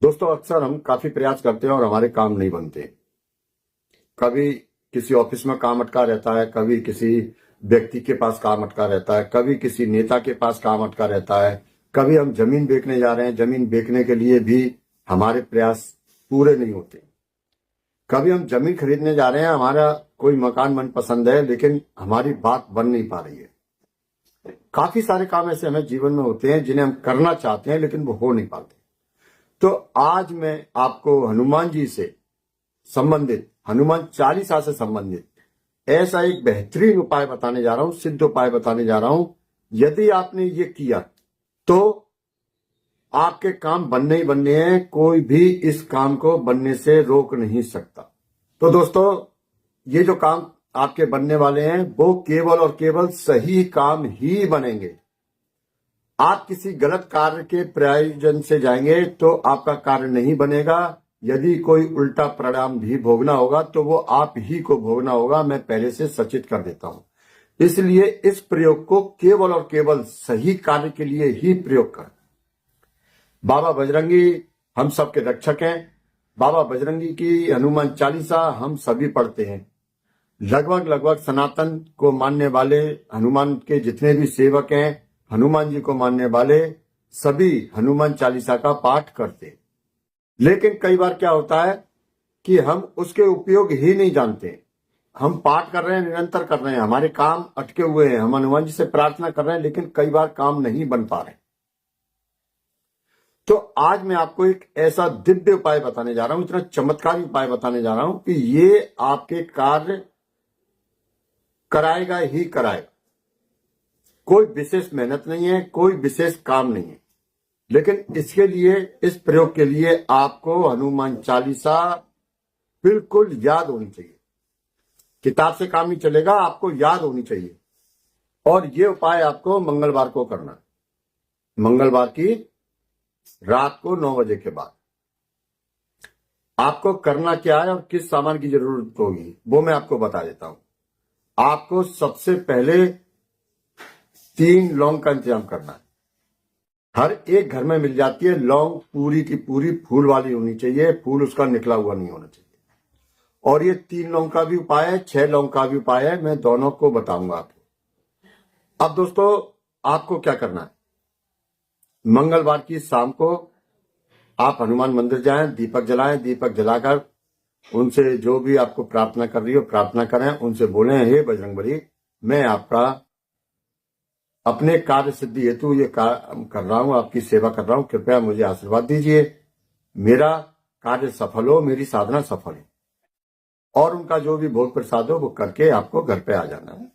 दोस्तों, अक्सर हम काफी प्रयास करते हैं और हमारे काम नहीं बनते। कभी किसी ऑफिस में काम अटका रहता है, कभी किसी व्यक्ति के पास काम अटका रहता है, कभी किसी नेता के पास काम अटका रहता है, कभी हम जमीन बेचने जा रहे हैं, जमीन बेचने के लिए भी हमारे प्रयास पूरे नहीं होते। कभी हम जमीन खरीदने जा रहे हैं, हमारा कोई मकान मन पसंद है लेकिन हमारी बात बन नहीं पा रही है। काफी सारे काम ऐसे हमें जीवन में होते हैं जिन्हें हम करना चाहते हैं लेकिन वो हो नहीं पाते। तो आज मैं आपको हनुमान जी से संबंधित, हनुमान चालीसा से संबंधित ऐसा एक बेहतरीन उपाय बताने जा रहा हूं, सिद्ध उपाय बताने जा रहा हूं। यदि आपने ये किया तो आपके काम बनने ही बनने हैं, कोई भी इस काम को बनने से रोक नहीं सकता। तो दोस्तों, ये जो काम आपके बनने वाले हैं वो केवल और केवल सही काम ही बनेंगे। आप किसी गलत कार्य के प्रयोजन से जाएंगे तो आपका कार्य नहीं बनेगा। यदि कोई उल्टा परिणाम भी भोगना होगा तो वो आप ही को भोगना होगा, मैं पहले से सचेत कर देता हूं। इसलिए इस प्रयोग को केवल और केवल सही कार्य के लिए ही प्रयोग करें। बाबा बजरंगी हम सबके रक्षक हैं। बाबा बजरंगी की हनुमान चालीसा हम सभी पढ़ते हैं। लगभग सनातन को मानने वाले, हनुमान के जितने भी सेवक हैं, हनुमान जी को मानने वाले सभी हनुमान चालीसा का पाठ करते। लेकिन कई बार क्या होता है कि हम उसके उपयोग ही नहीं जानते। हम पाठ कर रहे हैं, निरंतर कर रहे हैं, हमारे काम अटके हुए हैं, हम हनुमान जी से प्रार्थना कर रहे हैं लेकिन कई बार काम नहीं बन पा रहे। तो आज मैं आपको एक ऐसा दिव्य उपाय बताने जा रहा हूं, इतना चमत्कारी उपाय बताने जा रहा हूं कि ये आपके कार्य कराएगा ही कराएगा। कोई विशेष मेहनत नहीं है, कोई विशेष काम नहीं है, लेकिन इसके लिए, इस प्रयोग के लिए आपको हनुमान चालीसा बिल्कुल याद होनी चाहिए। किताब से काम नहीं चलेगा, आपको याद होनी चाहिए। और ये उपाय आपको मंगलवार को करना है। मंगलवार की रात को 9 बजे के बाद आपको करना क्या है और किस सामान की जरूरत होगी वो मैं आपको बता देता हूं। आपको सबसे पहले 3 लौंग का इंतजाम करना है। हर एक घर में मिल जाती है लौंग, पूरी की पूरी फूल वाली होनी चाहिए, फूल उसका निकला हुआ नहीं होना चाहिए। और ये 3 लौंग का भी उपाय है, 6 लौंग का भी उपाय है, मैं दोनों को बताऊंगा आपको। अब दोस्तों, आपको क्या करना है, मंगलवार की शाम को आप हनुमान मंदिर जाएं, दीपक जलाएं, दीपक जलाकर उनसे जो भी आपको प्रार्थना कर रही हो प्रार्थना करें। उनसे बोलें, हे बजरंगबली, मैं आपका अपने कार्य सिद्धि हेतु ये कार्य कर रहा हूं, आपकी सेवा कर रहा हूं, कृपया मुझे आशीर्वाद दीजिए, मेरा कार्य सफल हो, मेरी साधना सफल हो। और उनका जो भी भोग प्रसाद हो वो करके आपको घर पे आ जाना है।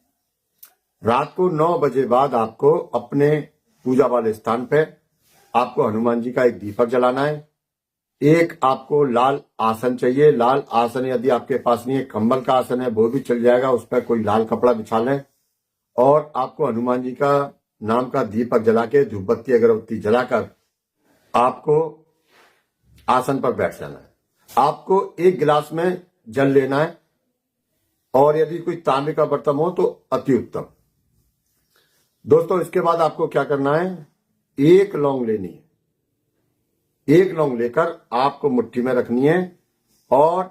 रात को 9 बजे बाद आपको अपने पूजा वाले स्थान पे आपको हनुमान जी का एक दीपक जलाना है। एक आपको लाल आसन चाहिए। लाल आसन यदि आपके पास नहीं है, कंबल का आसन है वो भी चल जाएगा, उस पर कोई लाल कपड़ा बिछा लें। और आपको हनुमान जी का नाम का दीपक जला के, धूपबत्ती अगरबत्ती जलाकर आपको आसन पर बैठ जाना है। आपको 1 गिलास में जल लेना है और यदि कोई तांबे का बर्तन हो तो अति उत्तम। दोस्तों, इसके बाद आपको क्या करना है, 1 लौंग लेनी है। 1 लौंग लेकर आपको मुट्ठी में रखनी है और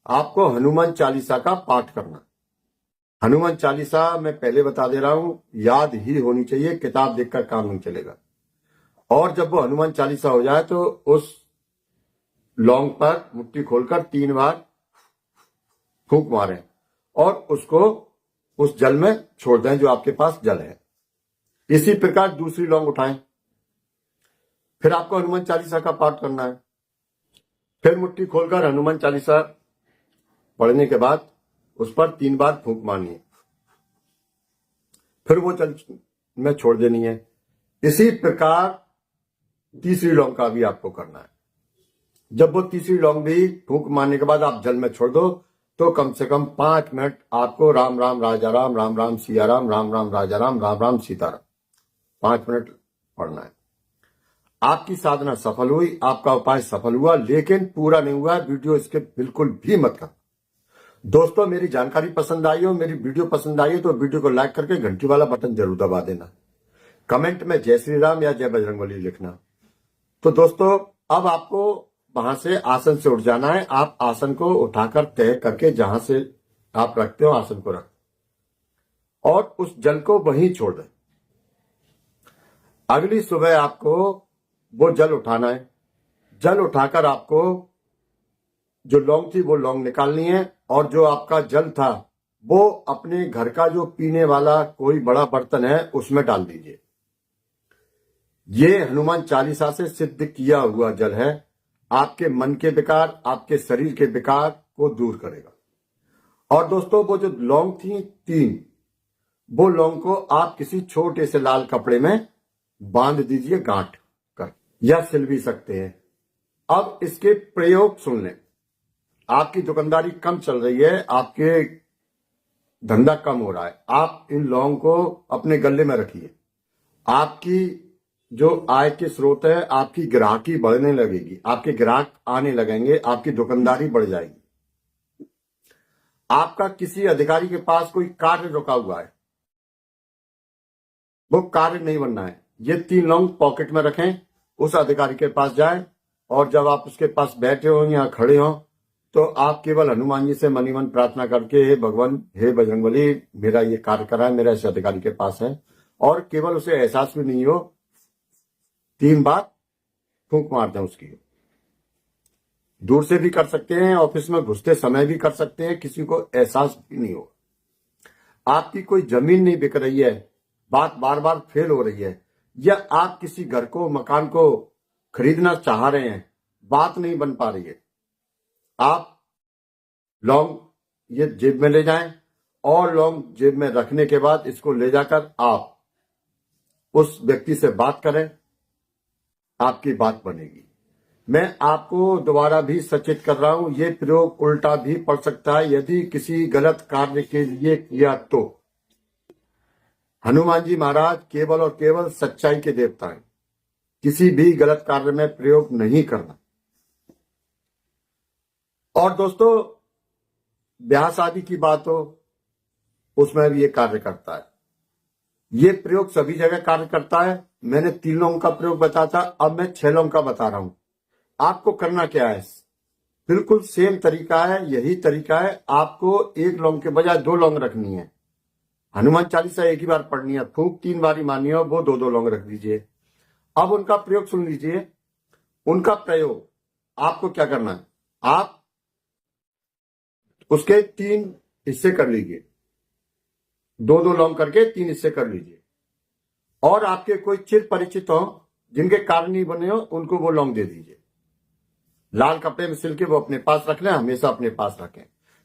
आपको हनुमान चालीसा का पाठ करना। हनुमान चालीसा मैं पहले बता दे रहा हूं, याद ही होनी चाहिए, किताब देखकर काम नहीं चलेगा। और जब वो हनुमान चालीसा हो जाए तो उस लौंग पर मुट्ठी खोलकर 3 बार फूंक मारें और उसको उस जल में छोड़ दें जो आपके पास जल है। इसी प्रकार दूसरी लौंग उठाएं, फिर आपको हनुमान चालीसा का पाठ करना है। फिर मुट्ठी खोलकर हनुमान चालीसा पढ़ने के बाद उस पर 3 बार फूंक मारनी है, फिर वो जल में छोड़ देनी है। इसी प्रकार तीसरी लौंग का भी आपको करना है। जब वो तीसरी लौंग भी फूंक मारने के बाद आप जल में छोड़ दो तो कम से कम 5 मिनट आपको राम राम राजा राम, राम राम सिया राम, राम राम राजा राम, राम राम सीताराम 5 मिनट पढ़ना है। आपकी साधना सफल हुई, आपका उपाय सफल हुआ, लेकिन पूरा नहीं हुआ। वीडियो इसके बिल्कुल भी मत कर। दोस्तों, मेरी जानकारी पसंद आई हो, मेरी वीडियो पसंद आई हो तो वीडियो को लाइक करके घंटी वाला बटन जरूर दबा देना। कमेंट में जय श्री राम या जय बजरंगबली लिखना। तो दोस्तों, अब आपको वहां से आसन से उठ जाना है। आप आसन को उठाकर तय करके जहां से आप रखते हो आसन को रख और उस जल को वहीं छोड़ दें। अगली सुबह आपको वो जल उठाना है। जल उठाकर आपको जो लौंग थी वो लौंग निकालनी है और जो आपका जल था वो अपने घर का जो पीने वाला कोई बड़ा बर्तन है उसमें डाल दीजिए। ये हनुमान चालीसा से सिद्ध किया हुआ जल है। आपके मन के विकार, आपके शरीर के विकार को दूर करेगा। और दोस्तों वो जो लौंग थी 3, वो लौंग को आप किसी छोटे से लाल कपड़े में बांध दीजिए गांठ कर, या सिल भी सकते हैं। अब इसके प्रयोग सुन लें। आपकी दुकानदारी कम चल रही है, आपके धंधा कम हो रहा है, आप इन लौंग को अपने गले में रखिए। आपकी जो आय के स्रोत है, आपकी ग्राहकी बढ़ने लगेगी, आपके ग्राहक आने लगेंगे, आपकी दुकानदारी बढ़ जाएगी। आपका किसी अधिकारी के पास कोई कार्य रुका हुआ है, वो कार्य नहीं बनना है। ये 3 लौंग पॉकेट में रखें, उस अधिकारी के पास जाएं और जब आप उसके पास बैठे हो या खड़े हो तो आप केवल हनुमान जी से मनी मन प्रार्थना करके, हे भगवान, हे बजरंगबली, मेरा ये कार्य करा है, मेरा इस अधिकारी के पास है। और केवल उसे एहसास भी नहीं हो, 3 बार फूंक मार दें उसकी। दूर से भी कर सकते हैं, ऑफिस में घुसते समय भी कर सकते हैं, किसी को एहसास भी नहीं हो। आपकी कोई जमीन नहीं बिक रही है, बात बार बार फेल हो रही है, या आप किसी घर को, मकान को खरीदना चाह रहे हैं, बात नहीं बन पा रही है, आप लौंग ये जेब में ले जाएं और लौंग जेब में रखने के बाद इसको ले जाकर आप उस व्यक्ति से बात करें, आपकी बात बनेगी। मैं आपको दोबारा भी सचेत कर रहा हूं, ये प्रयोग उल्टा भी पड़ सकता है यदि किसी गलत कार्य के लिए किया तो। हनुमान जी महाराज केवल और केवल सच्चाई के देवता हैं, किसी भी गलत कार्य में प्रयोग नहीं करना। और दोस्तों, ब्याह शादी की बात हो उसमें भी ये कार्य करता है। ये प्रयोग सभी जगह कार्य करता है। मैंने 3 लौंग का प्रयोग बताया था, अब मैं 6 लौंग का बता रहा हूं। आपको करना क्या है, बिल्कुल सेम तरीका है, यही तरीका है। आपको 1 लौंग के बजाय 2 लौंग रखनी है। हनुमान चालीसा एक ही बार पढ़नी है, फूंक 3 बार मारनी है, वो 2 लौंग रख दीजिए। अब उनका प्रयोग सुन लीजिए। उनका प्रयोग आपको क्या करना है, आप उसके 3 हिस्से कर लीजिए, 2 लौंग करके 3 हिस्से कर लीजिए। और आपके कोई चिर परिचित हो, जिनके कारण नहीं बने हो, उनको वो लौंग दे दीजिए। लाल कपड़े में सिल के वो अपने पास रख लें, हमेशा अपने पास रखें।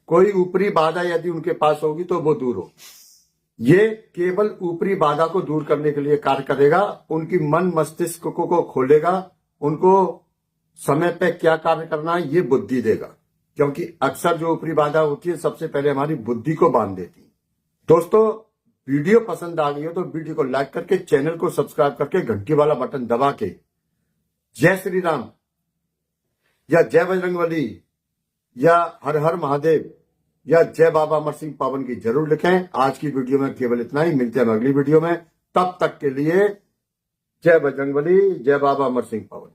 कोई ऊपरी बाधा यदि उनके पास होगी तो वो दूर हो। ये केवल ऊपरी बाधा को दूर करने के लिए कार्य करेगा, उनकी मन मस्तिष्क को खोलेगा, उनको समय पे क्या कार्य करना है ये बुद्धि देगा। क्योंकि अक्सर जो ऊपरी बाधा होती है सबसे पहले हमारी बुद्धि को बांध देती है। दोस्तों, वीडियो पसंद आ गई हो तो वीडियो को लाइक करके, चैनल को सब्सक्राइब करके, घंटी वाला बटन दबा के जय श्री राम या जय बजरंगबली या हर हर महादेव या जय बाबा अमर सिंह पावन की जरूर लिखें। आज की वीडियो में केवल इतना ही, मिलते हैं अगली वीडियो में। तब तक के लिए जय बजरंगबली, जय बाबा अमर सिंह पावन।